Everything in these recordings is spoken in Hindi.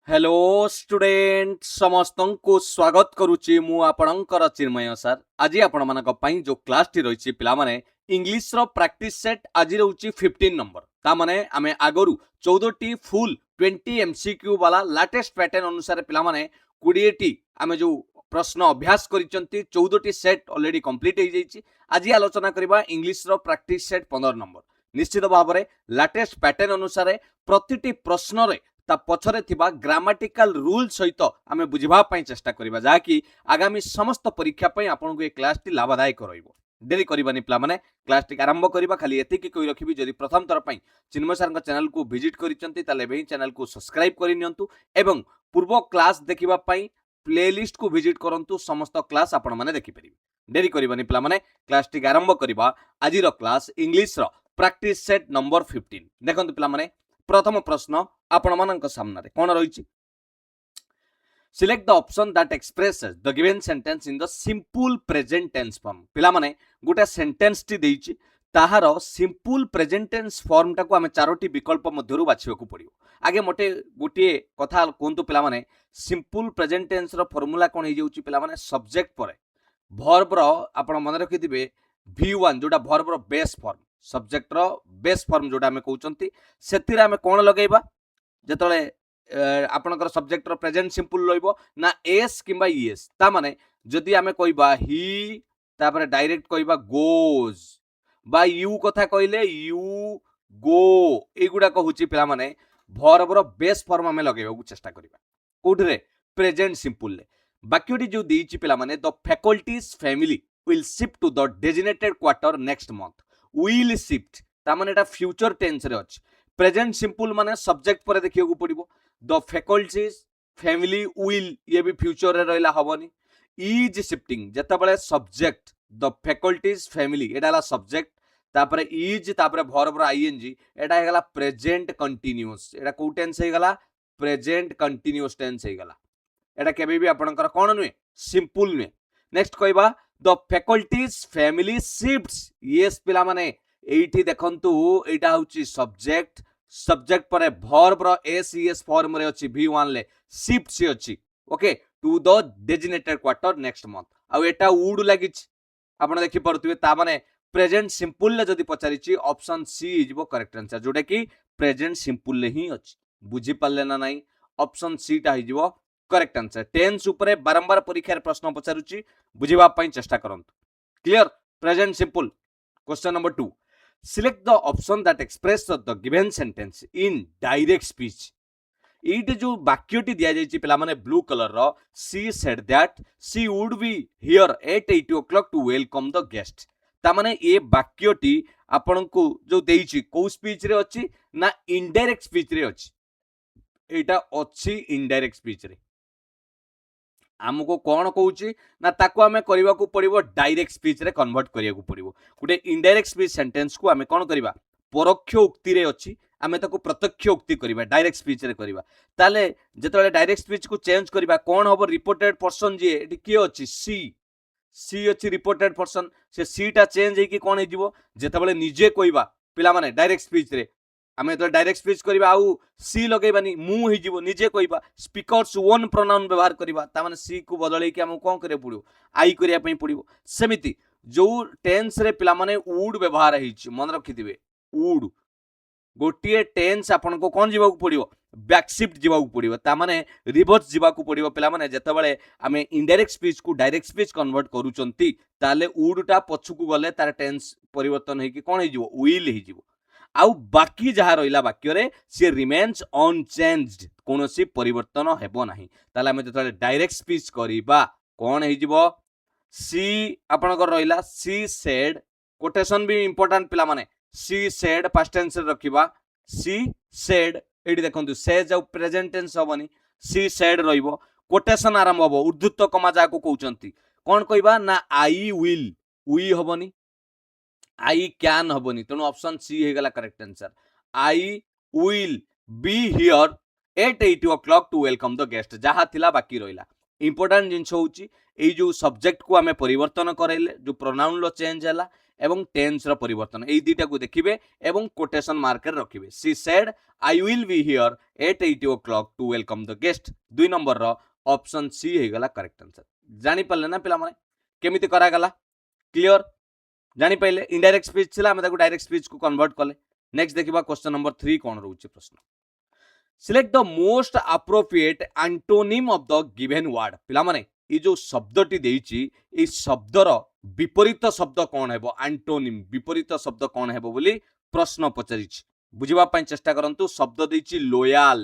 हेलो स्टूडेंट समस्त को स्वागत करुच्ची मु आपणकर चिन्मय सर आज आपण मानक पई जो क्लास टी रही पिला माने इंग्लिश रो प्रैक्टिस सेट आज रहउची 15 नंबर ता माने आमे आगरु 14 टी फुल 20 एमसीक्यू वाला लेटेस्ट पैटर्न अनुसार पिला माने 20 टी आमे जो प्रश्न अभ्यास करिसंती 14 टी सेट ऑलरेडी कंप्लीट हो जाइछि। आज आलोचना करबा इंग्लिश रो प्रैक्टिस सेट 15 नंबर निश्चित भाव में लेटेस्ट पैटर्न अनुसार प्रतिटी प्रश्न रे ता पछरे थिबा ग्रामाटिकल रूल सहित आमे बुझिबा पई चेष्टा करिबा जाकि आगामी समस्त परीक्षा पई आपन को ए क्लास टी लाभदायक रहइबो। देरी करिबानी पिला माने क्लास टी आरंभ करिबा खाली एति की कोइ रखिबी जदि प्रथम तर पई चिन्मय सर चैनल को विजिट करिसंती ताले बेही चैनल को सब्सक्राइब करि नियंतु एवं पूर्व क्लास देखिबा पई प्लेलिस्ट को विजिट करंतु समस्त क्लास आपण माने देखि परिबे। देरी करिबानी पिला माने क्लास टी आरंभ करिबा आजि रो क्लास इंग्लिश रो प्रैक्टिस सेट नंबर 15 देखंतु पिला माने प्रथम प्रश्न आपण मानक सामने कौन रही select the option that expresses the given sentence in the simple present tense form पिला माने गोटे सेंटेंस टी देइछि ताहार सिंपल प्रेजेंट टेंस फॉर्म टाको आमे चारोटी विकल्प मध्यरु बाछिबा को पड़ियो। आगे मोटे गोटे कथा कोंतु पिला माने सिंपल प्रेजेंट टेंस रो फार्मूला कोन हे जाउछि पिला माने सब्जेक्ट परे वर्ब रो आपण मन रखिदिबे V1 जोटा वर्ब रो बेस फॉर्म सब्जेक्ट रो बेस फॉर्म जोटा हमें कहउचंती सेतिरा हमें कोन लगेबा जेतले आपनकर सब्जेक्ट रो प्रेजेंट सिंपल रहइबो ना एस किबा ईएस ता माने जदि हमें कहइबा ही तापर डायरेक्ट कहइबा गोज बा यू कथा कहले यू गो एगुडा कहउची पिला माने वर्ब रो बेस फॉर्म हमें लगेबा को चेष्टा करिबा कोठरे प्रेजेंट सिंपल ले वाक्यटी जो देइची पिला माने the faculty's family will shift to the designated quarter next month will shift ता माने एटा फ्यूचर टेंस रे अछि प्रेजेंट सिंपल माने सब्जेक्ट पर देखियो को पड़िबो द फैकल्टीज फैमिली will ये भी फ्यूचर रे रहला हबनी इज शिफ्टिंग जता बळे subject the faculty's family Etah La subject तापरे इज तापरे वर्ब रो आईएनजी एटा हेगला प्रेजेंट कंटीन्यूअस एटा को टेंस हे गला प्रेजेंट कंटीन्यूअस टेंस हे गला एटा केबे भी आपनकर कोन नुए सिंपल नुए। नेक्स्ट कहबा the faculty's family shifts yes पिला माने एठी देखंतु एटा होची सब्जेक्ट सब्जेक्ट परे वर्ब रो एस फॉर्म रे अछि V1 ले शिफ्ट से अछि okay to the designated quarter next month आ एटा वुड लागिछ आपण देखि पड़तुबे ता माने प्रेजेंट सिंपल ले जदी पचारिछि ऑप्शन सी इज वो करेक्ट आंसर जोटा कि प्रेजेंट सिंपल ले ही अछि बुझि पल्ले ना नाही ऑप्शन सी टा हिजबो करेक्ट आंसर टेंस ऊपर बारंबार परीक्षा प्रश्न पचारुची बुझिबा पई चेष्टा करंतु clear present simple. Question number 2 select the option that express the given sentence in direct speech it जो वाक्यटी दिया जायछि पिला माने ब्लू कलर रो she said that she would be here at 8 o'clock to welcome the guest ता माने ए वाक्यटी आपन को जो देइछि को स्पीच रे अछि ना इनडायरेक्ट स्पीच रे अछि एटा अछि इनडायरेक्ट स्पीच रे आमको कौन कहूँ ना ताको आमे करबा को पड़िबो डायरेक्ट स्पीच रे कन्वर्ट करिया को पड़िबो गुटे इनडायरेक्ट स्पीच सेंटेंस को आमे कौन करबा परोक्ष उक्ति रे अछि आमे ताको प्रत्यक्ष उक्ति करबा डायरेक्ट स्पीच रे करबा ताले जेतले डायरेक्ट स्पीच को चेंज करबा कौन होबो रिपोर्टेड पर्सन जे एटी के अछि सी अछि रिपोर्टेड पर्सन से सी टा चेंज हे कि कौन हे जिवो जेतबेले निजे कहबा पिला माने डायरेक्ट स्पीच रे आमे तो डायरेक्ट स्पीच करबा आउ सी लगेबानी मु हे जिवो निजे कहबा स्पीकर्स ओन प्रोनाउन व्यवहार करबा ता माने सी को बदलै कि हम कोन करे पड़ियो आई करिया पई पड़ियो सेमिति जो टेंस रे पिला माने वुड व्यवहार हेछि मन रखिथिबे वुड गोटिए टेंस आपन को कोन जीवा को पड़ियो बैक शिफ्ट जीवा को पड़ियो ता माने रिवर्स जीवा को पड़ियो पिला माने जेतबेले आमे इनडायरेक्ट स्पीच को डायरेक्ट स्पीच कन्वर्ट करूचंती ताले वुड टा पछु को गले तार टेंस परिवर्तन हे कि कोन हे जिवो विल हे जिवो आउ बाकी जहा रहिला वाक्य रे से रिमेन्स अनचेंज्ड कोनोसी परिवर्तन हेबो नाही ताले हम जतले डायरेक्ट स्पीच करिबा कोन हे जिवो सी आपन को रहिला सी सेड कोटेशन भी इंपोर्टेंट पिला माने सी सेड पास्ट टेंस रे रखिबा सी सेड एडी देखंतु से जाउ प्रेजेंट टेंस होबनी सी सेड रहिबो कोटेशन आरंभ होबो ऊर्ध्वत्व कमा जा को कहउचंती कोन कहबा ना आई विल वी होबनी आई कैन हबनी तेणु ऑप्शन सी हे गला correct answer I will be here at 8 o'clock to welcome the guest जहा थिला बाकी रहिला इंपोर्टाट जिनस होउची एई जो सब्जेक्ट को आमे परिवर्तन करैले जो प्रोनाउन लो चेंज हैला एवं टेंस रो परिवर्तन एई दुईटा को देखिबे एवं कोटेशन मार्कर रखिबे she said I will be here at 8 o'clock to welcome the guest 2 number रो ऑप्शन सी हे गला करेक्ट आंसर जानि पल्ले ना पिला माने केमिति करा गला क्लियर जानि पहिले इनडायरेक्ट स्पीच थिला हम ताको डायरेक्ट स्पीच को कन्वर्ट कले नेक्स्ट देखिबा क्वेश्चन नंबर 3 कोन रहउची प्रश्न select the most appropriate antonym of the given word पिला माने ई जो शब्दटी देइची ई शब्दर विपरीत शब्द कौन हेबो एंटोनिम विपरीत शब्द कौन हेबो बोली प्रश्न पचारिछि बुझिबा पई चेष्टा करंतु शब्द देइछि लॉयल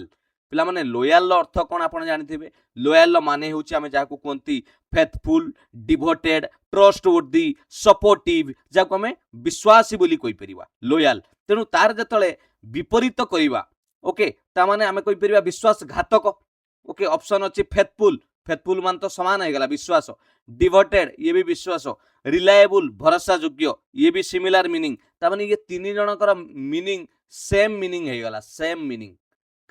पिला माने लॉयल रो अर्थ कोन आपण जानिथिबे लॉयल रो माने होउछि आमे जाको कोंती फेथफुल डिवोटेड ट्रस्टवर्दी सपोर्टिव जाको आमे विश्वासी बोली कहि परिबा लॉयल तेनु तार जतले विपरीत करिबा ओके ता माने आमे कहि परिबा विश्वासघातक ओके ऑप्शन अछि फेथफुल फेथफुल मान तो समान है गला विश्वास डिवोटेड ये भी विश्वास रिलायबल भरोसा योग्य ये भी सिमिलर मीनिंग ता माने ये तीन जनकर मीनिंग सेम मीनिंग है गला सेम मीनिंग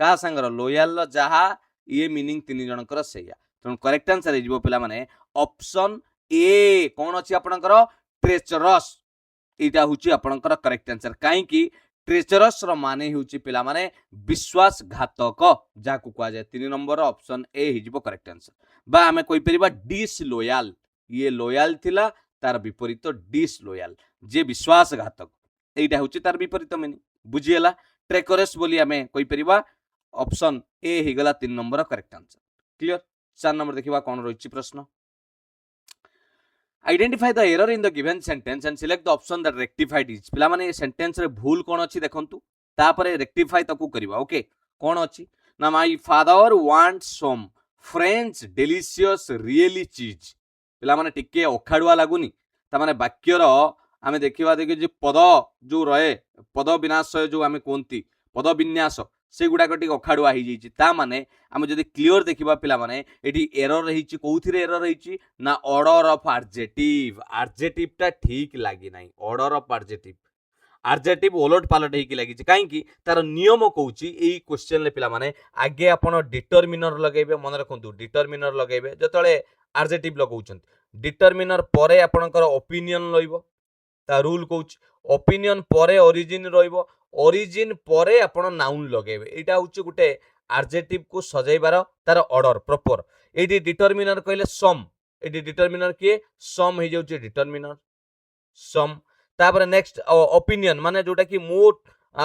का संगर लॉयल जहा ये मीनिंग तीन जनकर सेया तो करेक्ट आंसर है पिला माने ऑप्शन ए कोन अछि आपनकर ट्रेचरस एटा हुची आपनकर करेक्ट आंसर काई की ट्रेचरस रो माने हुची पिला माने विश्वासघातक जाकु कुआ जाय 3 नंबर ऑप्शन ए हिजबो करेक्ट आंसर बा हमें कोइ परिबा डिसलॉयल ये लॉयल थिला तार विपरीत डिसलॉयल जे विश्वासघातक एटा हुची तार विपरीत मीनिंग बुझियला ट्रेचरस बोली हमें कोइ परिबा ऑप्शन ए हिगला 3 number correct answer clear 4 number देखिबा कोन रहिछि प्रश्न identify the error in the given sentence and select the option that rectified is पिला माने सेंटेंस रे भूल कोन अछि देखंतु तापरे रेक्टिफाई तकु करबा ओके कोन अछि ना my father wants some French delicious really cheese पिला माने टिके ओखाडुआ लागुनी ता माने वाक्य रो आमे देखिबा देखि जे पद जो रहे पद विनाश जो आमे कोंती पद विन्यास से गुडा कटी ओखाडुआ ही जैछि ता माने आमे जदी क्लियर देखिबा पिला माने एठी एरर रहिछि कोउथिरे एरर रहिछि ना ऑर्डर ऑफ एडजेक्टिव ता ठीक लागी नाही ऑर्डर ऑफ एडजेक्टिव ओलट पालट हेकी लागी काई की तार नियम कहूची एई क्वेश्चन ले पिला माने आगे आपण डिटरमिनर लगेबे मन रखंतु डिटरमिनर लगेबे जतळे एडजेक्टिव लगाउछन डिटरमिनर परे आपणकर ओपिनियन लइबो ता रूल कहूची ओपिनियन परे ओरिजिन रहिबो ओरिजिन परे आपण नाउन लगेबे एटा होची गुटे एडजेक्टिव को सजाइबार तार ऑर्डर प्रॉपर एडी डिटरमिनर कहले सम एडी डिटरमिनर के सम हे जाउची डिटरमिनर सम तापर नेक्स्ट ओपिनियन माने जोटा कि मोर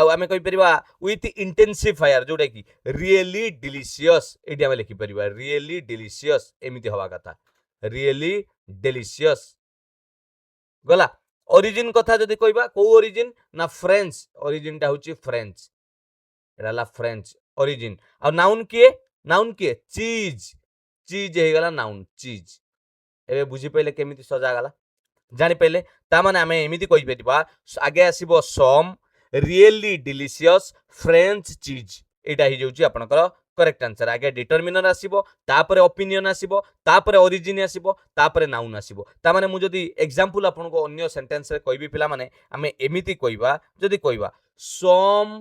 आमे कहि परिबा विथ इंटेंसिफायर जोटा कि रियली डिलीशियस एडी आमे लिखि परिबा रियली डिलीशियस एमिति हवा कथा रियली डिलीशियस गला ओरिजिन कथा जदि कहबा को ओरिजिन ना फ्रेंच ओरिजिन ता होची फ्रेंच एडाला फ्रेंच ओरिजिन आ नाउन के चीज चीज हे गला नाउन चीज एबे बुझी पहिले केमिति सजा गला जानि पहिले ता माने आमे एमिति कहि परिबा आगे आसीबो सम रियली डिलीशियस फ्रेंच चीज एटा हि जाउची आपनकर करेक्ट आंसर आगे डिटरमिनर आसीबो तापरे ओपिनियन आसीबो तापरे ओरिजिन आसीबो तापरे नाउन आसीबो ता माने मु जदी एग्जांपल आपनको अन्य सेंटेंस रे कहबी पिला माने आमे एमिति कहबा जदी कहबा सम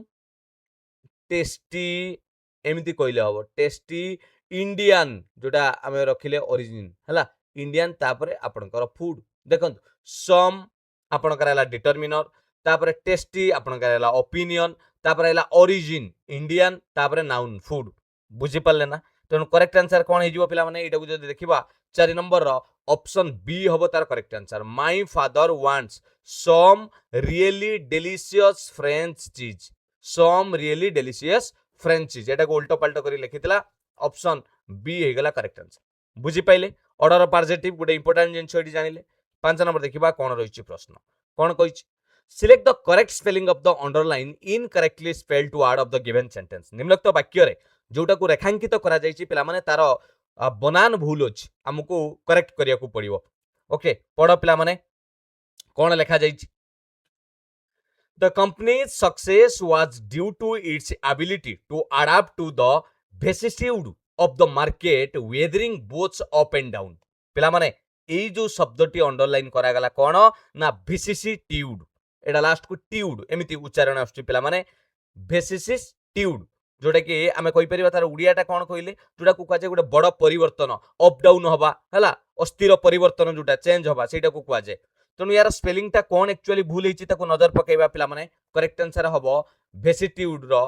टेस्टी एमिति कहले हबो टेस्टी इंडियन जोटा आमे रखिले ओरिजिन हला इंडियन तापरे आपनकर फूड देखंतु सम आपनकर हला डिटरमिनर तापरे टेस्टी आपनकर हला ओपिनियन तापरे हला ओरिजिन इंडियन तापरे नाउन फूड बुझी पाले ना तेणु करेक्ट आंसर कौन हो पिला माने एटा को जदी देखिबा 4 नंबर रो ऑप्शन बी हबो तार correct answer my father wants some really delicious French cheese some really delicious French चीज एटा को उल्टो पाल्टो करी लिखितला ऑप्शन बी हे गला करेक्ट आंसर बुझी पाइले ऑर्डर ऑफ एडजेक्टिव गुटे इंपोर्टेंट जिंस एडी जानिले 5 नंबर देखिबा कोन रहिछि प्रश्न कोन कहिछि select the correct spelling of the underline incorrectly spelled word of the given sentence निम्नलिखित वाक्य रे जोटा को रेखांकित करा जायछि पिला माने तार बनान भूल अछि हमकु करेक्ट करिया को पड़िबो ओके पढो पिला माने कोन लेखा जायछि the company's success was due to its ability to adopt to the vicissitude of the market weathering both up and down पिला माने एई जो शब्दटी अंडरलाइन करा गला कोन ना vicissitude एडा लास्ट को ट्यूड एमिति उच्चारण आछी पिला माने vicissitude जोटा कि आमे कहि परिबा तार उड़ियाटा कोन कहले जोटा को कुआ जाय गोटे बड़ परिवर्तन अप डाउन हबा हला अस्थिर परिवर्तन जोटा चेंज हबा सेटा को कुआ जाय तेणु यार स्पेलिंग टा कोन एक्चुअली भूल हिची ताको नजर पकेबा पिला माने करेक्ट आंसर हबो भेसिट्यूड रो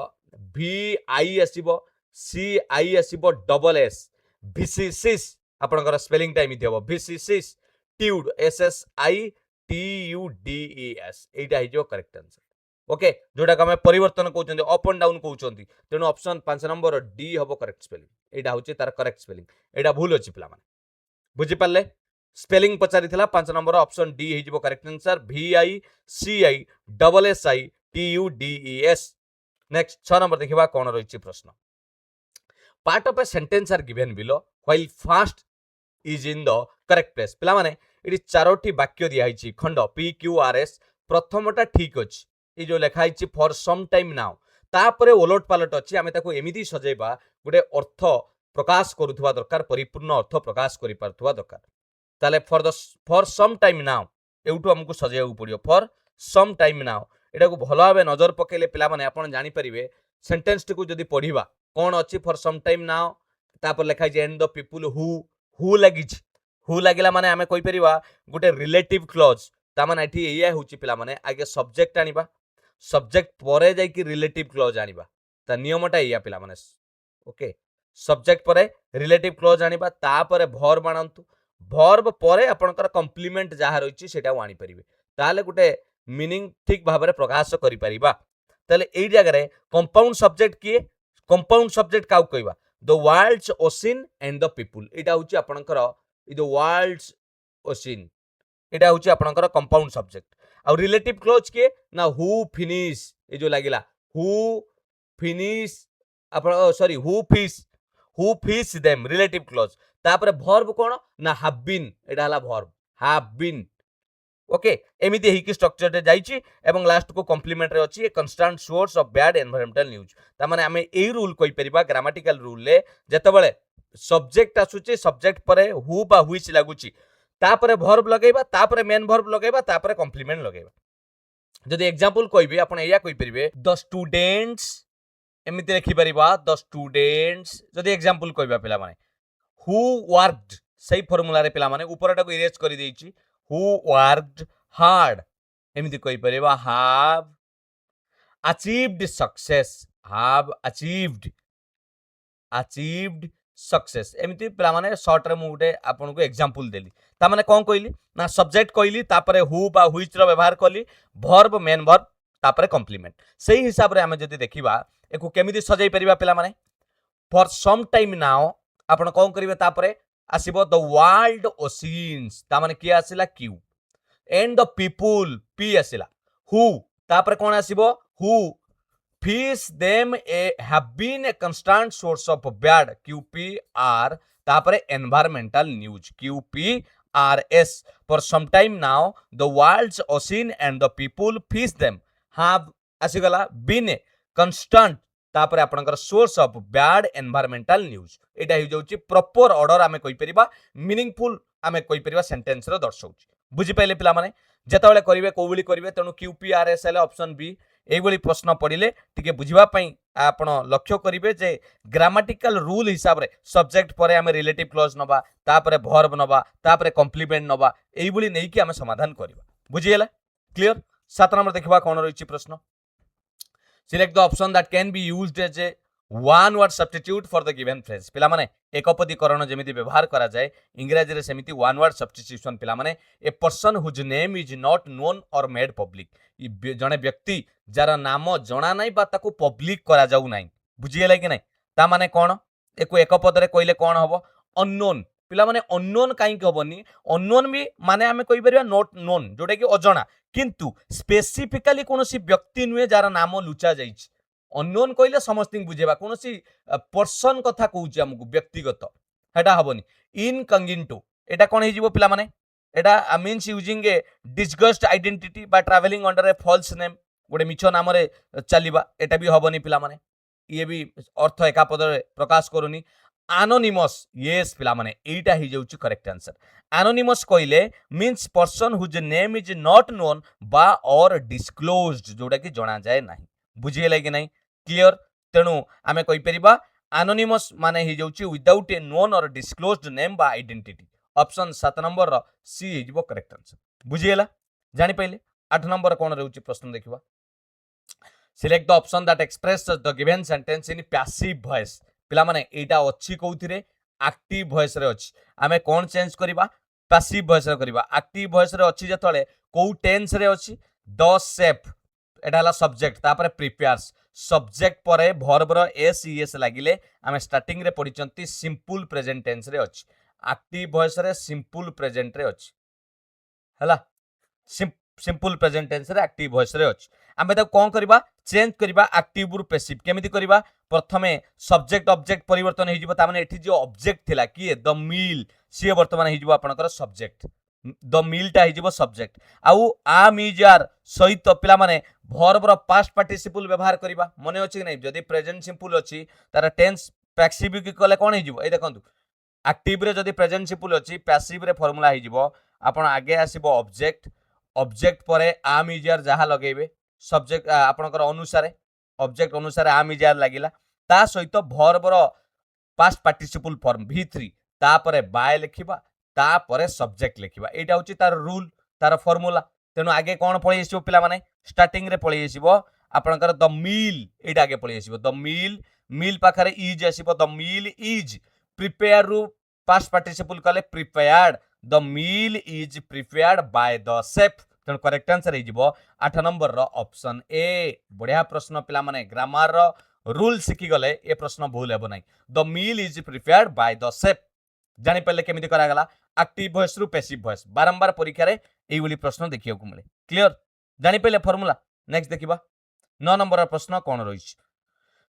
भी आई आसीबो सी आई आसीबो डबल एस भिसिसिस आपनकर स्पेलिंग टा एमिति हबो vicissitude S S I T U D E S एटा हिजो करेक्ट आंसर ओके जोटा को परिवर्तन कहते अप एंड डाउन कहते तेणु ऑप्शन 5 नंबर डी हम करेक्ट स्पेलिंग यहाँ हूँ तार करेक्ट स्पेलिंग यहाँ भूल अच्छी पे बुझीपारे स्पेलिंग पचारि 5 नंबर ऑप्शन डी हो correct answer V I C I double S I T U D E S next 6 number देखा कौन रही प्रश्न part of a sentence are given below while first is in the correct place पिला माने ये 4टी वाक्य दिखाई खंड पी क्यू आर एस प्रथमटा ठीक अच्छी ये जो लिखाई फॉर सम टाइम नाउ तापरे ओलट पालट अच्छी आम एमती सजेबा गोटे अर्थ प्रकाश करुवा दरकार परिपूर्ण अर्थ प्रकाश कर दरकार ताले फॉर सम टाइम नाउ एवटू आमको सजेया पड़ो फॉर सम टाइम नाउ एटा को भल भाव नजर पकेले पिला माने आपण जानि परिबे सेंटेंस टी को जदी पढ़िबा कोन अच्छी फॉर सम टाइम नाउ तापर लिखाई एंड द पीपुल हु लागिला माने आमे कहि परिबा गोटे रिलेटिव क्लॉज ता माने एठी एया होची पिला माने आगे सब्जेक्ट आनिबा सब्जेक्ट परे जाई कि रिलेटिव क्लॉज आनिबा ता नियमटा एया पिला माने ओके सब्जेक्ट परे रिलेटिव क्लॉज आनिबा तापरे वर्ब आनंतु वर्ब परे आपनकर कॉम्प्लीमेंट जहा रहिछि सेटा आनी परिबे ताले गुटे मीनिंग ठीक भाबरे प्रकाश करि परिबा ताले एई जगह रे कंपाउंड सब्जेक्ट किए कंपाउंड सब्जेक्ट काउ कहबा the world's ocean and the people एटा होछि आपनकर द वर्ल्ड्स ओशिन एटा होछि आपनकर कंपाउंड सब्जेक्ट आ रिलेटिव क्लॉज के ना हु फिनिश ए जो लागिला हु फिनिश आपण sorry who fish them relative clause तापर वर्ब कोन ना हैव बीन एटा हला वर्ब हैव बीन ओके एमिति ही की स्ट्रक्चर रे जाईची एवं लास्ट को कॉम्प्लीमेंट रे अछि a constant source of bad environmental news ता माने हमें एई रूल कोइ परिबा ग्रामेटिकल रूल ले जतबेले सब्जेक्ट आसुची सब्जेक्ट परे हु बा व्हिच लागुची तापरे वर्ब लगेबा तापरे मेन वर्ब लगेबा तापरे कॉम्प्लीमेंट लगेबा जदि एग्जांपल कहबी आपण एया कहि परिबे द स्टूडेंट्स एमिति लिखि परिबा द स्टूडेंट्स जदि एग्जांपल कहबा पिला माने हु वर्कड सही फार्मूला रे पिला माने ऊपरटा को इरेज करि देइची हु वर्कड हार्ड एमिति कहि परिबा have achieved success have achieved success एमिति पिला माने शॉर्ट रे मु गुटे आपन को एग्जांपल देली ता माने कोन कहली ना सब्जेक्ट कहली तापरे हु बा व्हिच रो व्यवहार करली वर्ब मेन वर्ब तापरे कॉम्प्लीमेंट सही हिसाब रे हमें जदी देखिबा एको केमिति सजाई परिबा पिला माने फॉर सम टाइम नाउ आपन कोन करिवे तापरे आसीबो द वर्ल्ड ओशिन्स ता माने की आसिला क्यू एंड द पीपुल पी आसिला हु तापरे कोन आसीबो who fish them have been a constant source of bad QPR तापरे environmental news QPRS for some time now the world's ocean and the people fish them have आसीगला been a constant तापरे आपनकर source of bad environmental news एटा हो जाउची प्रॉपर ऑर्डर आमे कहि परिबा मीनिंगफुल आमे कहि परिबा सेंटेंस रो दर्शाउची बुझी पाइले पिला माने जेतबेले करिवे कोबली करिवे तेनु QPRS हेले ऑप्शन बी एभली प्रश्न पड़िले टिके बुझिबा पई आपण लक्ष्य करिवे जे ग्रामेटिकल रूल हिसाब रे सब्जेक्ट परे हमें रिलेटिव क्लॉज नबा तापरे वर्ब नबा तापरे कॉम्प्लीमेंट नबा एभली नै कि हमें समाधान करबा बुझियला क्लियर 7 नंबर देखबा कोन रहिछि प्रश्न select the option that can be used as a one word substitute for the given phrase पिला माने एकपदीकरण जेमिति व्यवहार करा जाय इंग्रजी रे सेमिति वन वर्ड सब्स्टिट्यूशन पिला माने a person whose name is not known or made public जने व्यक्ति जार नाम जना नाही बा ताको पब्लिक करा जाऊ नाही बुझियला कि नाही ता माने कोन एको एक पद रे कइले कोन हबो अननोन पिला माने अननोन काई हबनी अननोन भी माने हमें कहि परिबा नॉट नोन जोटा कि अजणा किंतु स्पेसिफिकली कोनोसी व्यक्ति नुए जार नाम लुचा जाईछि अननोन कइले समस्तिंग बुझेबा कोनोसी पर्सन कथा कहूछि हमकु व्यक्तिगत हेटा हबनी इनकंगिंटो एटा कोन हे जिवो पिला माने एटा means using a disguised identity by travelling under a false name गोटे मिछ नाम रे चलीबा एटा भी हबनी पिला माने ये भी अर्थ एका पद रे प्रकाश करूनी एनोनिमस यस पिला माने एटा ही जाउची करेक्ट आंसर एनोनिमस कइले means person whose name is not known बा और डिस्क्लोज्ड जोटा कि जणा जाय नाही बुझियला कि नाही क्लियर तेणु आमे कहि परिबा anonymous माने हि जाउची विदाउट ए नोन और डिस्क्लोज्ड नेम बा आइडेंटिटी। ऑप्शन 7 नंबर रो सी हि जिवो करेक्ट आंसर। बुझिएला जानि पहिले 8 नंबर कोन रहउची प्रश्न देखिबा। Select the option that express the given sentence in passive voice. पिला माने एटा अछि कोउथिरे एक्टिव वॉइस रे अछि। आमे कोन चेंज करबा पैसिव वॉइस रे करबा। एक्टिव वॉइस रे अछि जतले को टेंस रे अछि द शेफ एटा हला सब्जेक्ट तापर प्रिपेयर्स सब्जेक्ट परे वर्ब रो एस ईएस लागिले आमे स्टार्टिंग रे पढिचंती सिंपल प्रेजेंट टेंस रे अछि। एक्टिव वॉइस रे सिंपल प्रेजेंट रे अछि हला सिंपल प्रेजेंट टेंस रे एक्टिव वॉइस रे अछि। आमे त कोन करबा चेंज करबा एक्टिव रु पैसिव केमिति करबा प्रथमे सब्जेक्ट ऑब्जेक्ट परिवर्तन हे जिवो ता माने एठी जो ऑब्जेक्ट थिला कि द मील सी वर्तमान हे जिवो आपनकर सब्जेक्ट द मील टा हे जिवो सब्जेक्ट आउ आम इज आर सहित पिला माने वर्ब रो पास्ट पार्टिसिपल व्यवहार करबा मने अछि कि नै जदी प्रेजेंट सिंपल अछि तार टेंस पैसिव की कले कोन हे जिवो ए देखंतु एक्टिव रे जदी प्रेजेंट सिंपल अछि पैसिव रे फार्मूला हे जिवो आपण आगे आसीबो ऑब्जेक्ट ऑब्जेक्ट परे आम इज आर जहा लगेबे सब्जेक्ट आपनकर अनुसार ऑब्जेक्ट अनुसार आम इज आर लागिला ता सहित वर्ब रो पास्ट पार्टिसिपल फॉर्म v3 ता परे बाय लिखिबा ता परे सब्जेक्ट लिखिबा एटा होची तार रूल तार फार्मूला। तेनु आगे कोन पळी आसीबो पिला माने स्टार्टिंग रे पळी आसीबो आपनकर द मील एटा आगे पळी आसीबो द मील पाखरे इज आसीबो द मील इज प्रिपेयर रु पास्ट पार्टिसिपल कले prepared the meal is prepared by the chef. तेणु करेक्ट आंसर हे जिवो 8 नंबर रो ऑप्शन ए। बढ़िया प्रश्न पिला माने ग्रामर रो रूल सिखि गले ए प्रश्न भूल हेबो नै। The meal is prepared by the chef जानि पले केमिति करा गला एक्टिव वॉइस रु पैसिव वॉइस बारंबार परीक्षा रे एई वाली प्रश्न देखियो को मिले क्लियर जानि पले फार्मूला। नेक्स्ट देखिबा 9 नंबर प्रश्न कोन रहिछ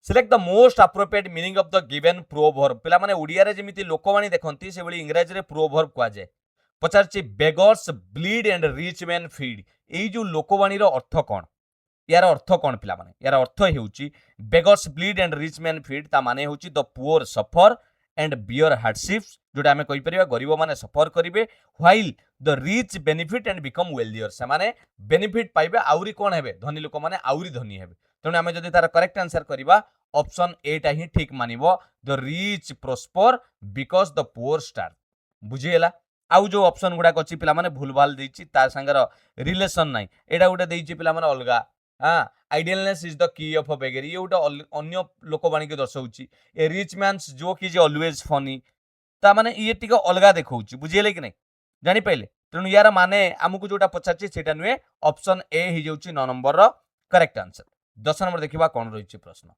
select the most appropriate meaning of the given proverb. पिला माने ओडिया रे जेमिति लोकवाणी देखंती से बली इंग्रजी रे प्रोवर्ब kwa जाय पचारछि beggars bleed and rich man feed एई जो लोकवाणी रो अर्थ कोन यार अर्थ कोन पिला माने यार अर्थ हेउची beggars bleed and rich man feed ता माने हेउची the poor suffer and bear hardships जोटा हमें कहि परिबा गरीब माने सफर करिवे while the rich benefit and become wealthier से माने बेनिफिट पाइबे आउरी कोन हेबे धनी लोक माने आउरी धनी हेबे। तेणु आमे जदि तार करेक्ट आंसर करिबा ऑप्शन ए टा ही ठीक मानिबो the rich prosper because the poor starve. बुझिएला आउ जो ऑप्शन गुडा अछि पिला माने भूल भाल देछि तार संगर रिलेशन नै एटा गुडा देछि पिला माने अलगा हां idleness is the key of a beggar ये गुडा अन्य लोकवाणी के दर्शाउछि a rich man's joke is always funny ता माने ये टिके अलगा देखौछि बुझिएले कि नै जानि पहिले। तेणु यार माने आमुको जोटा पछाछि सेटा नुए ऑप्शन ए हि जाउछि 9 नंबर रो करेक्ट आंसर। 10 नंबर देखिबा कोन रहिछि प्रश्न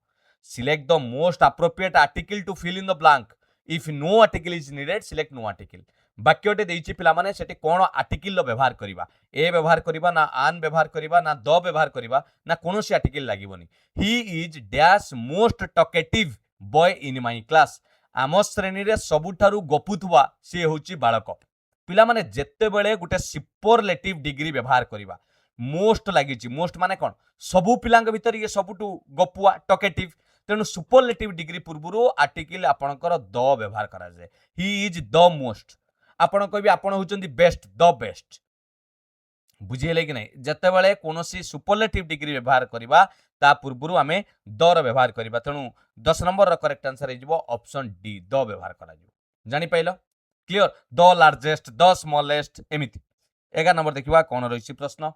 select the most appropriate article to fill in the blank if no article is needed select no article. वाक्यटे देछि पिला माने सेठी कोन आर्टिकल रो व्यवहार करिबा ए व्यवहार करिबा ना आन व्यवहार करिबा ना द व्यवहार करिबा ना कोनोसी आर्टिकल लागिबोनी। He is dash most talkative boy in my class आम श्रेणी रे सबुठारु गपुथुवा से होछि बालक। पिला माने जेते बेले गुटे सुपरलेटिव डिग्री व्यवहार करिबा मोस्ट लागिछि मोस्ट माने कोन सबु पिलांग भितर ये सबुटु गपुआ टॉकेटिव तेणु सुपरलेटिव डिग्री पूर्वरु आर्टिकल आपणकर द व्यवहार करा जाय ही इज द मोस्ट आपण कहबी आपण होचंदी बेस्ट द बेस्ट बुझिएले कि नै जते बेले कोनोसी सुपरलेटिव डिग्री व्यवहार करिबा ता पूर्वरु आमे द र व्यवहार करिबा। तेणु 10 नंबर रो करेक्ट आंसर हे जिवो ऑप्शन डी द व्यवहार करा जिवो जानि पाइलो clear the largest the smallest एमिति। 11 नंबर देखिबा कोन रहिछि प्रश्न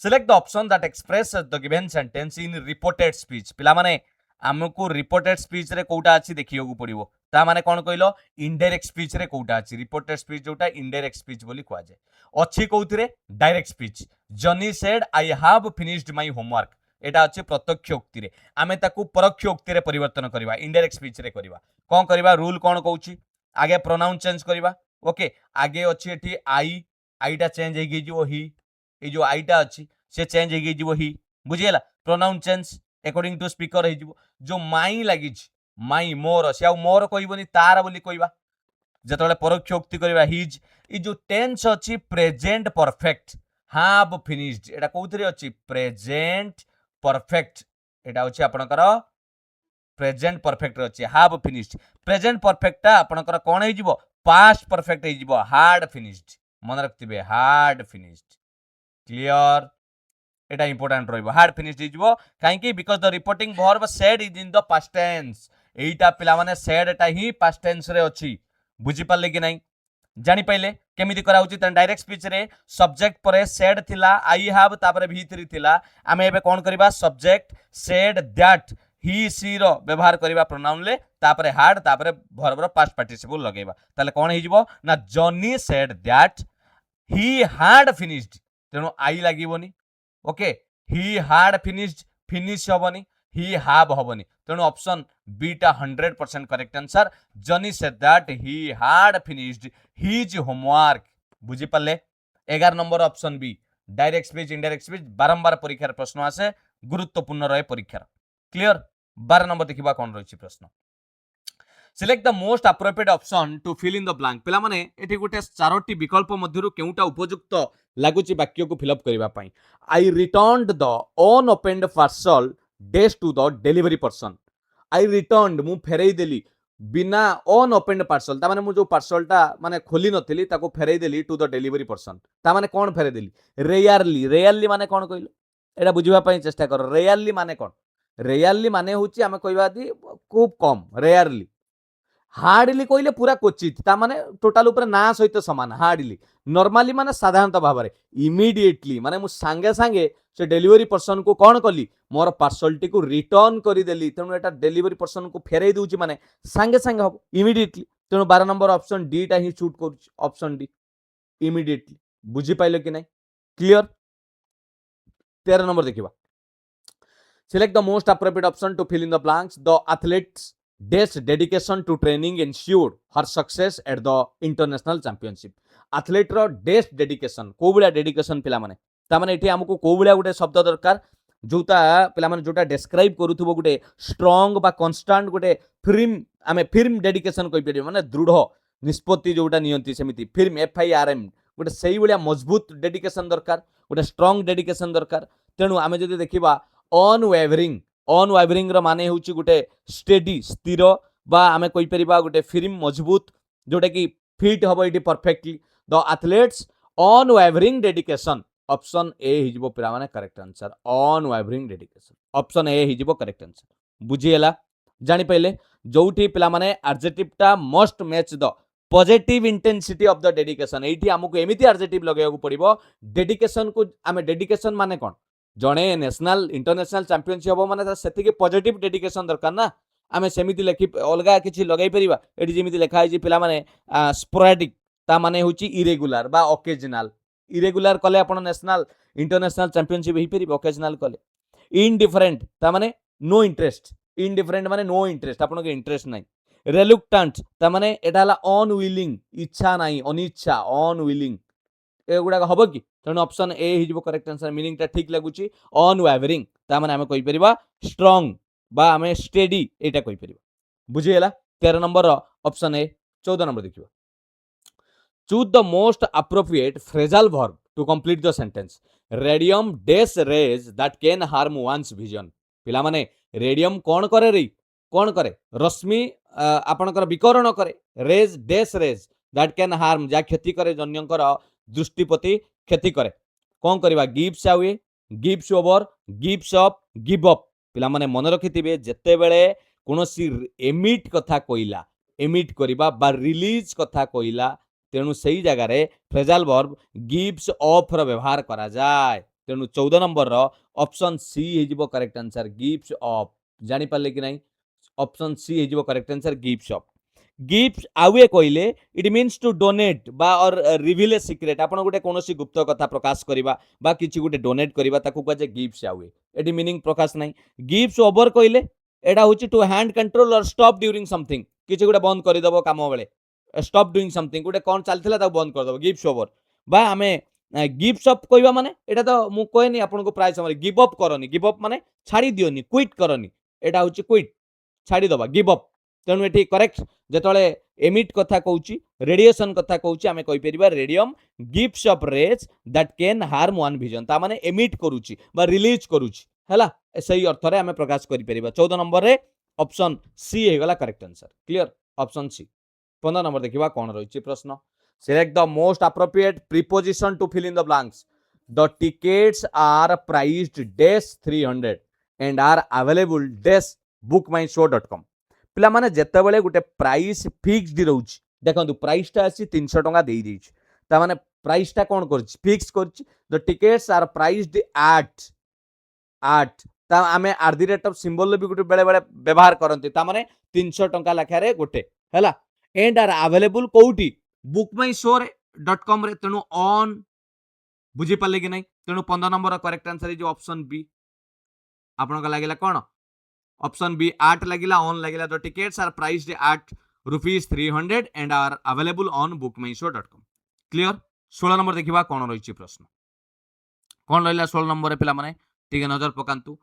select the option that express the given sentence in reported speech. पिला माने हमको रिपोर्टेड स्पीच रे कोटा अछि देखियो पड़िबो ता माने कोन कहलो इनडायरेक्ट स्पीच रे कोटा अछि रिपोर्टेड स्पीच जोटा इनडायरेक्ट स्पीच बोली कुआ जाय अछि कोउथिरे डायरेक्ट स्पीच जनी said I have finished my homework एटा अछि प्रत्यक्ष उक्ति रे आमे ताकू परोक्ष उक्ति रे परिवर्तन करबा इनडायरेक्ट स्पीच रे करबा कोन करबा रूल कोन कहउछि आगे प्रोनाउन चेंज करबा ओके आगे अछि एठी आई टा चेंज हे गे जिवो ही ए जो आई टा अछि से चेंज हे गे जिवो ही बुझिएला pronoun change according to speaker हे जिवो जो माई लागिछ माई मोर से आ मोर कहबोनी तार बोली कहबा जतले परोक्ष उक्ति करबा हिज ई जो टेंस अछि प्रेजेंट परफेक्ट हैव फिनिश्ड एटा कोउथरे अछि प्रेजेंट परफेक्ट एटा अछि आपनकर प्रेजेंट परफेक्ट रे अछि हैव फिनिश्ड प्रेजेंट परफेक्ट ता आपनकर कोन हे जिवो पास्ट परफेक्ट हे जिवो हार्ड फिनिश्ड मन रखतिबे हार्ड फिनिश्ड क्लियर एटा इंपोर्टेंट रहइबो हार्ड फिनिश्ड हिजबो काहेकि because the reporting verb said is in the past tense एटा पिला माने सेड एटा ही पास्ट टेंस रे अछि बुझी पाले कि नहीं जानी पाइले केमिति करा उचित डायरेक्ट स्पीच रे सब्जेक्ट परे सेड थिला आई हैव तापरे भी3 थिला आमे एबे कोन करबा subject said that he she रो व्यवहार करबा प्रोनाउन ले तापरे हार्ड तापरे वर्ब रो पास्ट पार्टिसिपल लगेबा ताले कोन हिजबो ना Johnny said that he had finished तेणु आई लागिबोनी okay he had finished finish हबनी ही हैव हबनी तेणु ऑप्शन बी टा 100% correct answer Johnny said that he had finished his homework बुझी पाले 11 number option B direct speech indirect speech बारंबार परीक्षार प्रश्न आसे गुरुत्वपूर्ण रहे परीक्षार क्लियर 12 नंबर देखिबा कोन रहिछि प्रश्न select the most appropriate option to fill in the blank पिला माने एठी गुटे चारोटी विकल्प मध्यरु केउटा उपयुक्त लागुची वाक्य को फिल अप करिवा पई I returned the unopened parcel days to the delivery person I returned मु फेरई देली बिना अनओपेन्ड पार्सल ता माने मु जो पार्सलटा माने खोली नथिली ताको फेरई देली टू द डिलीवरी पर्सन ता माने कोन फेरई देली रेयरली माने कोन कहिलो एटा बुझिबा पई चेष्टा कर रेयरली माने होची आमे कहबा दी खूब कम रेयरली हार्डली कहले पूरा क्वचित ता माने टोटल ऊपर ना सहित समान हार्डली नॉर्मली माने साधारणतः भाव इमिडिएटली माने मु सांगे सांगे से डिलीवरी पर्सन को कौन कली मोर पार्सल टी को रिटर्न कर देली तेणु एटा डिलीवरी पर्सन को फेरई दूची माने सांगे सांगे हम इमिडिएटली तेणु 12 नंबर ऑप्शन डी टा ही शूट कर ऑप्शन डी इमिडिएटली बुझी पाइलो कि नहीं क्लियर 13 नंबर देखिबा select the most appropriate option to fill in the blanks the athletes Dash dedication to training ensured her success at the international championship. Athlete रो dash dedication को बलिया dedication पिला माने ता माने एठी हमको को बलिया गुटे शब्द दरकार जोटा पिला माने जोटा डिस्क्राइब करूथबो गुटे स्ट्रांग बा कांस्टेंट गुटे फिर्म डेडिकेशन कहि परियो माने दृढ़ निष्पत्ति जोटा नियंती सेमिति फिर्म FIRM गुटे सही बलिया मजबूत डेडिकेशन दरकार गुटे स्ट्रांग डेडिकेशन दरकार तेनु आमे जदि देखिबा अनवाइवरिंग रो माने होची गुटे स्टेडी स्थिर बा आमे कहि परिबा गुटे फिल्म मजबूत जोटा कि फिट हबो इटी perfectly the athlete's unwavering dedication option A हिजबो पिरा माने correct answer unwavering dedication option A हिजबो करेक्ट आंसर बुझिएला जानि पहिले जोठी पिला माने एडजेक्टिव टा must match the positive intensity of the dedication एठी हमको एमिति एडजेक्टिव लगायको पड़िबो डेडिकेशन को आमे डेडिकेशन माने कोन जड़े नेशनल इंटरनेशनल चैंपियनशिप हम माने सेति के पॉजिटिव डेडिकेशन दरकार ना आमे सेमिति लेखि अलगा किछि लगाई परिबा एठी जेमिति लेखा है जे पिला माने स्पोरेडिक ता माने होची इरेगुलर बा ओकेजनल इरेगुलर कले आपण नेशनल इंटरनेशनल चैंपियनशिप ही परिबा ओकेजनल कले इनडिफरेंट ता माने नो इंटरेस्ट इनडिफरेंट माने नो इंटरेस्ट आपण के इंटरेस्ट नाही रेलुक्टेंट ता माने एटा हला अनविलिंग इच्छा नाही अनिच्छा अनविलिंग एगुडा हबो कि तेणु ऑप्शन ए हिजबो करेक्ट आंसर मीनिंग ता ठीक लागुची अनवाइवरिंग ता माने हमें कहि परिबा स्ट्रांग बा हमें स्टेडी एटा कहि परिबा बुझिएला 13 नंबर ऑप्शन ए 14 नंबर देखिबा choose the most appropriate phrasal verb to complete the sentence radium dash raise that can harm one's vision पिला माने रेडियम कोन करे रे कोन करे रश्मि आपनकर विकर्ण करे raze dash raise that can harm जा क्षति करे जन्यंकर दृष्टिपति क्षति करे कौन करवा gives away gives over gives up give up पिला माने मन रखिथिबे जत्ते बेले कोनोसी एमिट कथा कइला एमिट करिबा बा रिलीज कथा कइला तेणु सही जगह रे फ्रेजल वर्ब गिव्स अप रो व्यवहार करा जाय तेणु 14 नंबर रो ऑप्शन सी हिजबो करेक्ट आंसर गिव्स अप जानि पाले कि नहीं ऑप्शन सी हिजबो correct answer gives up gift away कहले इट मीन्स टू डोनेट बा और रिवील ए सीक्रेट आपण गोटे कोनोसी गुप्त कथा प्रकाश करिबा बा किछि गोटे डोनेट करिबा ताकू कहे गिफ्ट आवे एटी मीनिंग प्रकाश नाही गिफ्ट ओवर कहले एडा होची टू हैंड कंट्रोल और स्टॉप ड्यूरिंग समथिंग किछि गोटे बंद करि दबो काम बेले स्टॉप डूइंग समथिंग गोटे कोन चलथिला ताकू बंद कर दबो गिफ्ट ओवर बा हमें गिफ्ट अप कहबा माने एटा तो मु कहनी आपण को प्राय समय गिव अप करनी गिव अप माने छाड़ी दियोनी क्विट करनी एटा होची क्विट छाड़ी दबा गिव अप तेणु ये करेक्ट जिते एमिट कथा कहूँ रेडिएशन कथा कहूँ आम कहीपर radium gives up rays that can harm one vision ता माने एमिट करुच्ची बा रिलीज करुच्ची हैला सही अर्थ रे आम प्रकाश करि परिबा 14 नंबर रे ऑप्शन सी हेगला correct answer clear option C 15 number देखिबा कोन रहिछि प्रश्न select the most appropriate preposition to fill in the blanks the tickets are priced dash 300 and are available dash bookmyshow.com पिला माने जेतेबेले गुटे प्राइस फिक्स्ड रहउची देखंतु प्राइस टा आसी 300 टंका देई देइची ता माने प्राइस टा कोन करछि फिक्स करछि the tickets are priced at ता आमे are the rate of symbol भी गुटे बेले बेले व्यवहार करंती ता माने 300 टंका लाखा रे गुटे हैला एंड आर अवेलेबल कोउटी bookmyshow.com रे तेनु ऑन बुझी पाले कि नहीं तेनु 15 नंबर करेक्ट आंसर जो ऑप्शन बी आपन का लागिला कोन ऑप्शन बी 8 लागिला ऑन लागिला the tickets are priced at ₹300 and are available on bookmyshow.com clear 16 number देखिबा कोन रहिछि प्रश्न कोन रहला 16 नंबर पिला माने ठीक है नजर पकांतु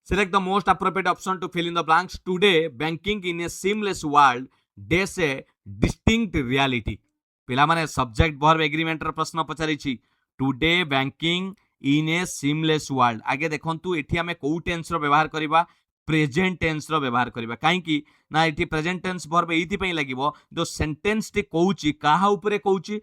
select the most appropriate option to fill in the blanks today banking in a seamless world dash a distinct reality पिला माने सब्जेक्ट वर्ब एग्रीमेंट र प्रश्न पचारिछि today banking in a seamless world आगे देखंतु एठी हमें को टेंस रो व्यवहार करबा प्रेजेंट टेंस रो व्यवहार करबा काहे कि ना एठी प्रेजेंट टेंस वर्ब एथि पई लागिवो जो सेंटेंस टी कहूची काहा ऊपरे कहूची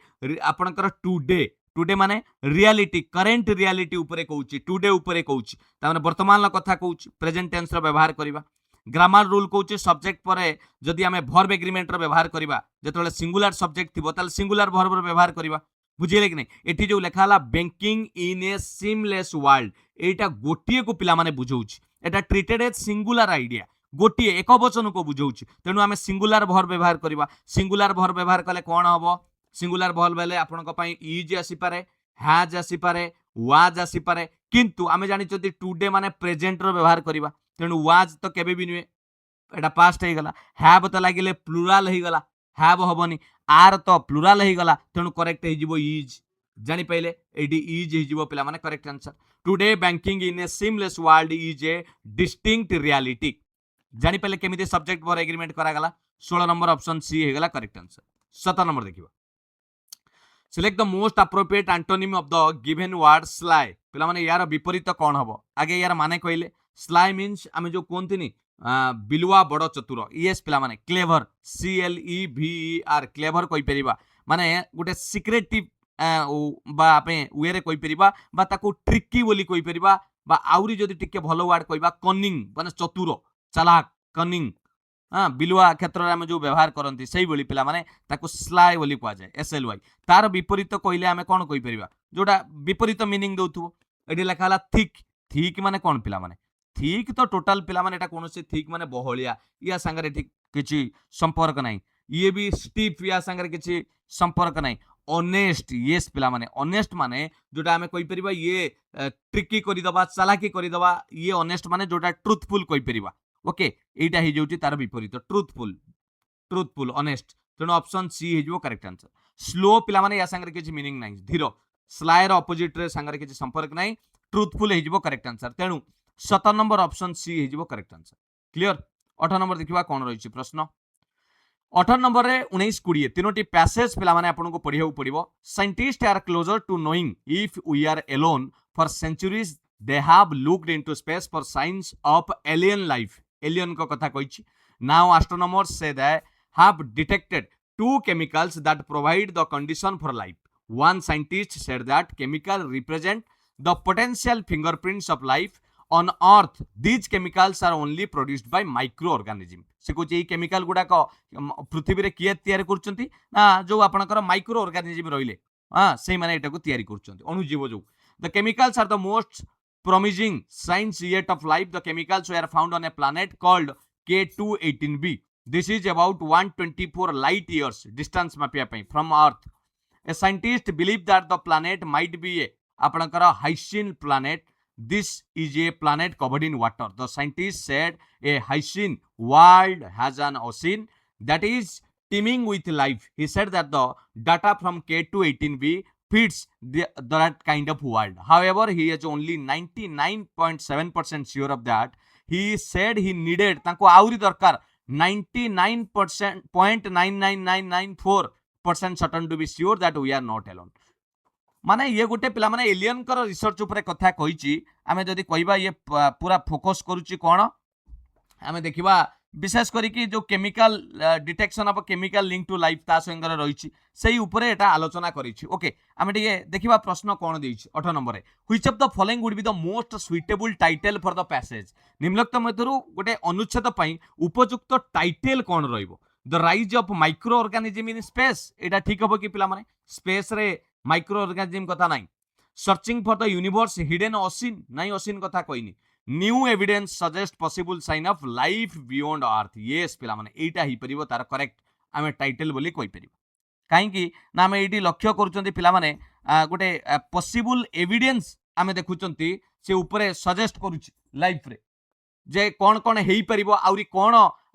आपनकर टुडे माने रियलिटी करेंट रियलिटी ऊपरे कहूची टुडे ऊपरे कहूची ता माने वर्तमान ला कथा कहूची प्रेजेंट टेंस रो व्यवहार करबा ग्रामर रूल कहूची सब्जेक्ट परे जदि हमें वर्ब एग्रीमेंट रो व्यवहार करबा जेतले सिंगुलर सब्जेक्ट थिबो ताल सिंगुलर वर्ब रो व्यवहार करबा बुझिले कि नहीं एठी जो लेखा हला banking in a seamless world एटा गोटिए को पिला माने बुझौची एटा ट्रीटेड एज सिंगुलर आइडिया गोटिए एक वचन को बुझौची तेनु हमें सिंगुलर वर्ब व्यवहार करबा सिंगुलर वर्ब व्यवहार कले कोन हबो सिंगुलर वर्ब बेले आपन को पई इज आसी पारे हैज आसी पारे वाज आसी पारे किंतु आमे जानि जदि टुडे माने प्रेजेंट रो व्यवहार करबा तेनु वाज तो केबे भी नुए एटा पास्ट हे गला हैव तो लागिले प्लुरल हे गला हैव हबनी आर तो प्लुरल हे गला तेनु करेक्ट हे जिवो इज जानि पहिले एडी इज हे जिवो पिला माने correct answer today banking in a seamless world is a distinct reality जानि पहिले केमिति सब्जेक्ट वर्ब एग्रीमेंट करा गला 16 नंबर ऑप्शन सी हे गला करेक्ट आंसर 17 नंबर देखिबा select the most appropriate antonym of the given word sly पिला माने यार विपरीत कोन हबो आगे यार माने कहले स्लाई मींस आमे जो कोनतिनी बिलुआ बड़ चतुर यस पिला माने क्लेवर CLEVER क्लेवर कहि परिबा माने गुटे सिक्रेटिव बा आपे वेरे कहि परिबा बा ताको ट्रिकी बोली कहि परिबा बा आउरी जदि टिके भलो वर्ड कहिबा कनिंग माने चतुर चालाक कनिंग बिलुआ क्षेत्र में जो व्यवहार करती से भाई पिला माने ताको स्लाई बोली कह जाए SLY तार विपरीत कहले आमे कोन कहि परिबा जोटा विपरीत मीनिंग दउथुबो एडी लेखा हला थिक माने कोन पिला माने थिक तो टोटल पिला माने एटा कोनोसे थिक माने बहलिया या संगरे ठीक किछि संपर्क नाही ये भी स्टीफ या संगरे किछि संपर्क नाही ऑनेस्ट यस पिला माने ऑनेस्ट माने जोटा आमे कहि परिबा ये ट्रिकी करि दबा चालाकी करि दबा ये ऑनेस्ट माने जोटा ट्रुथफुल कहि परिबा ओके एटा हे जोटी तार विपरीत ट्रुथफुल ऑनेस्ट तेणु ऑप्शन सी हे जो करेक्ट आंसर स्लो पिला माने या संगरे किछि मीनिंग नाही धीरो स्लायर ऑपोजिट रे संगरे किछि संपर्क नाही ट्रुथफुल हे जो करेक्ट आंसर तेणु 17 नंबर ऑप्शन सी हे जो करेक्ट आंसर क्लियर 18 नंबर देखिबा कोन रहिछि प्रश्न 18 नंबर रे 19 20 तीनोटी पैसेज पिला माने आपन को पढियौ पडिबो scientist are closer to knowing if we are alone for centuries they have looked into space for signs of alien life alien को कथा कहिछि now astronomers say they have detected two chemicals that provide the condition for life. One scientist said that chemical represent the potential fingerprints of life on earth. These chemicals are only produced by microorganism. से कुछ यही केमिकल गुडा को पृथ्वी रे किए तयार करचंती ना जो आपनकर माइक्रो ऑर्गेनिज्म रहिले से माने एटा को तयार करचंती अणुजीव जो the chemicals are the most promising science yet of life. The chemicals were found on a planet called K218b. This is about 124 light years distance mapia from earth. A scientist believed that the planet might be a apanankara Hycean planet. This is a planet covered in water. The scientist said a Hycean world has an ocean that is teeming with life. He said that the data from K218b fits that kind of world. However, he is only 99.7% sure of that. He said he needed ताको आउरी दरकार 99.99994% certain to be sure that we are not alone. माने ये गोटे पिला माने एलियन कर रिसर्च ऊपर कथा कहिची आमे जदी कहबा ये पूरा फोकस करूची कोन आमे देखिबा विशेष करिकी जो chemical detection of chemical link to life ता संगे रही से ऊपर एटा आलोचना करिछि। ओके आमे टिके देखिबा प्रश्न कोन देइछि 8 नंबर रे which of the following would be the most suitable title for the passage निम्नलिखित मध्यरु गोटे अनुच्छेद पई उपयुक्त टाइटल कोन रहइबो the rise of microorganism in space एटा ठीक हबो कि पिला माने स्पेस रे माइक्रो ऑर्गेनिज्म कथा नाही searching for the universe hidden ocean नाही ओसिन कथा कोइनी new evidence suggest possible sign of life beyond earth yes पिला माने एटा ही परिबो तार करेक्ट आमे टाइटल बोली कोइ परिबो काहेकि ना आमे एटी लक्ष्य करूचंती पिला माने गोटे पॉसिबल एविडेंस आमे देखुचंती से ऊपर सजेस्ट करूची लाइफ रे जे कोन कोन हेई परिबो आउरी कोन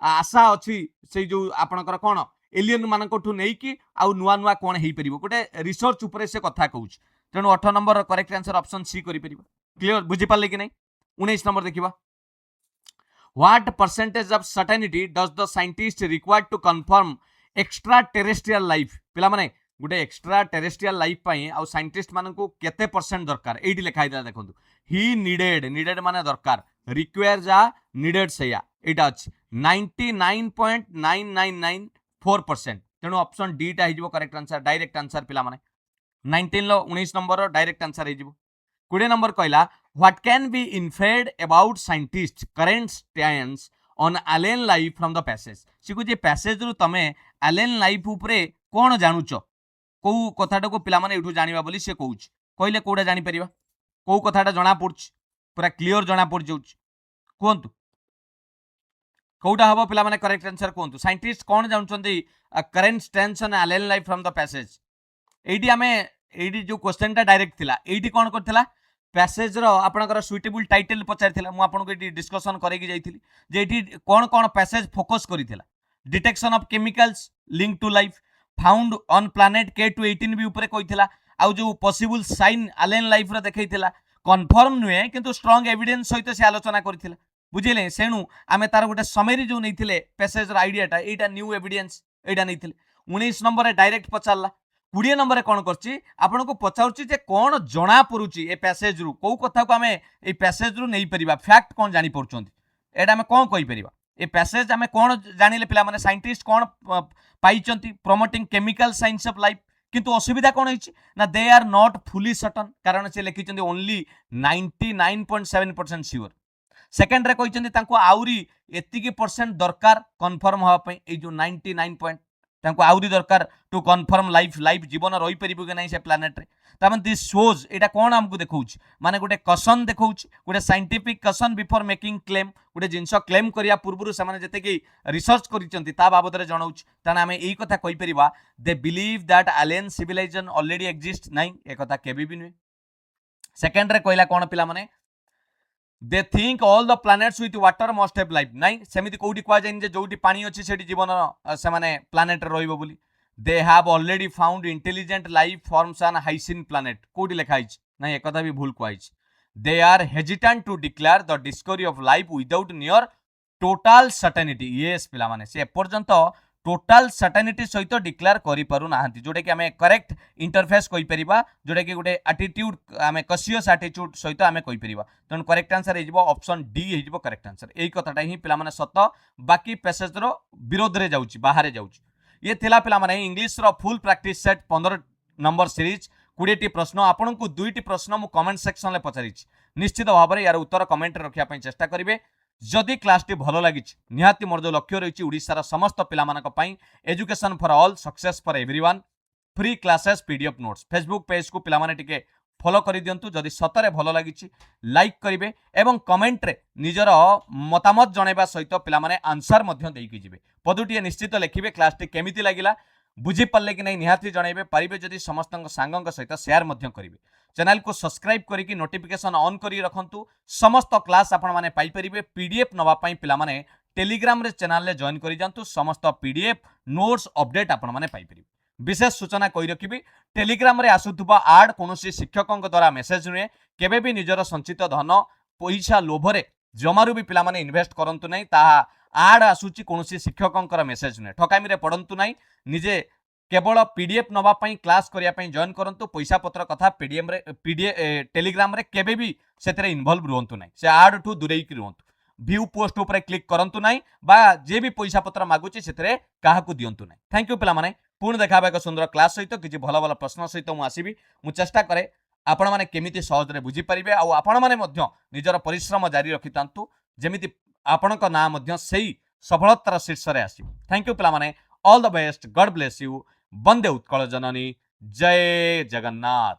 आशा अछि से जो आपनकर कोन एलियन मानकठु नै कि आउ नुआ नुआ कोन हेई परिबो गोटे रिसर्च ऊपर से कथा कहूछ तेणु 8 number correct answer option C करि परिबो क्लियर बुझि पाले कि नै 19 नंबर देखिबा what percentage of certainty does the scientist required to confirm extraterrestrial life पिला माने गोटे एक्स्ट्रा टेरेस्ट्रियल लाइफ पई आ साइंटिस्ट मानकु केते परसेंट दरकार एठी लिखाइ दा देखंतु ही नीडेड माने दरकार रिक्वायर जा नीडेड सया एटा अछि 99.9994% तेणु ऑप्शन डी टा हिजबो करेक्ट आंसर डायरेक्ट आंसर पिला माने 19 लो 19 नंबर डायरेक्ट आंसर हिजबो 20 नंबर कहला what can be inferred about scientist current stance on alien life from the passage सिकु जे पैसेज रु तमे एलियन लाइफ ऊपरे कोन जानुच को कथाटा को पिला माने एठू जानिबा बोली से कहूछ कहले कोडा जानि परिबा को कथाटा जणा पड़छ पूरा क्लियर जणा पड़ जाउछ कोंतु कोडा हबो पिला माने करेक्ट आंसर कोंतु साइंटिस्ट कोन जानुचंदी current stance on alien life from the passage एडी हमें एडी जो क्वेश्चन टा डायरेक्ट थिला एडी कोन करथिला पैसेज रो आपनकर सुइटेबल टाइटल पचारथिला मु आपनको एडी डिस्कशन करेकी जाइथिली जे एडी कोन कोन पैसेज फोकस करिथिला detection of chemicals link to life found on planet K2-18 भी ऊपर कहिथिला आ जो पॉसिबल साइन एलियन लाइफ रो देखैथिला कन्फर्म नुए किंतु स्ट्रांग एविडेंस सहित से आलोचना करिथिला बुझिले सेनु आमे तार गोटे समरी जो नैथिले पैसेज रो आइडियाटा एटा न्यू एविडेंस एटा नैथिले 19 नंबर रे डायरेक्ट पचारला 20 नंबर कौन करछि आपन को पचाउछि जे कोन जणा परुछि ए पैसेज रु को कथा को हमें ए पैसेज रु नै परिबा फैक्ट कोन जानि पड़छंती एटा हमें कोन कहि परिबा ए पैसेज हमें कोन जानिले पिला माने साइंटिस्ट कोन पाइचंती promoting chemical science of life किंतु असुविधा कोन होइछि ना they are not fully certain कारण से लिखिचंती ओनली 99.7% श्योर सेकंड रे कहिचंती तांको आउरी एतिकी परसेंट दरकार कंफर्म होवा पई ए जो 99 तांको आउरी दरकार टू कंफर्म लाइफ जीवन रही परिबो कि नहीं से प्लैनेट रे तामन दिस शोज एटा कोन हमकु देखौछ माने गोटे कसन देखौछ गोटे साइंटिफिक कसन बिफोर मेकिंग क्लेम गोटे जिंस क्लेम करिया पूर्वरु सामाने जते कि रिसर्च करिचंती ता बाबद रे जणाउछ ताना हमें एई कथा कहि परिबा they believe that alien civilization already exist नहीं ए कथा केबे भी नै सेकंड रे कहला कोन पिला माने they think all the planets with water must have life नहीं सेमिति कोडी क्वा जाइन जे जोडी पानी अछि सेठी जीवन से माने प्लैनेट रे रहइबो बोली they have already found intelligent life forms on Hycean planet कोडी लिखाइछ नहीं एक कथा भी भूल क्वाइछ they are hesitant to declare the discovery of life without near total certainty yes पिला माने से पर्यंत टोटल सर्टेनिटी सहित डिक्लेयर करि पारु नाहंती जोटे कि हमें करेक्ट इंटरफेस कहि परिबा जोटे कि गोटे एटीट्यूड हमें कसियस एटीट्यूड सहित हमें कहि परिबा तन करेक्ट आंसर हे जिवो ऑप्शन डी हे जिवो करेक्ट आंसर एई कथाटा ही पिला माने सत बाकी पैसेज रो विरोध रे जाउची बाहर जाउची ये थिला पिला माने इंग्लिश रो full practice set 15 number series 20 टी प्रश्न आपन को 2 टी प्रश्न मु कमेंट सेक्शन ले पचारिछ निश्चित भाव रे यार उत्तर कमेंट रे रखिया पई चेष्टा करिवे जदि क्लास टी भलो लागि निहाती मोर जो लक्ष्य रही ओडिशार समस्त पिला मानक पई education for all success for everyone free classes PDF notes Facebook page को पिला माने टिके फॉलो करि दियंतु जदि सतरे भलो लागि लाइक करिवे एवं कमेंट रे निजर मतामत जणैबा सहित पिला माने आंसर मध्य देई कि जिवे पदुटी निश्चित लिखिबे क्लास टी केमिति लागिला बुझी पारे कि नहीं निहाती जनइबे पारिबे जदि समस्त सांगक सहित शेयर मध्य करिवे चैनल को सब्सक्राइब करिकी नोटिफिकेशन ऑन करी रखंतु समस्त क्लास आपण माने पाई परिबे पीडीएफ नवा पई पिला माने टेलीग्राम रे चैनल ले जॉइन करि जानतु समस्त पीडीएफ नोट्स अपडेट आपण माने पाई परिबे विशेष सूचना कहि रखिबी टेलीग्राम रे आसुथबा आड कोनोसी शिक्षकक द्वारा मेसेज नुए केबे भी निजर संचित धन पैसा लोभरे जमारू भी पिला माने इन्वेस्ट करंतु नै ताहा आड आसुची कोनोसी शिक्षकंकर मेसेज नुए ठकामी रे पढंतु नै निजे केवल पीडीएफ नवा पई क्लास करिया पई जॉइन करंतु पैसा पत्र कथा पीडीएम रे टेलीग्राम रे केबे भी सेतरे इन्वॉल्व रहंतु नै से आड ठू दुरेई कि रहंतु व्यू पोस्ट ऊपर क्लिक करंतु नाही बा जे भी पैसा पत्र मागुची सेतरे काहाकू दियंतु नाही। थैंक यू पिला माने पुणी देखा एक सुंदर क्लास सहित किसी भल भल प्रश्न सहित मु आसीबी। मु चेष्टा करे आपण माने केमिति सहज रे बुझी परिबे आ आपण माने मध्य निजर परिश्रम जारी रखितांतु जेमिति आपणक ना मध्य सेही सफलतार शीर्ष रे आसी। थैंक यू पिला माने all the best god bless you. वंदे उत्कल जननी जय जगन्नाथ।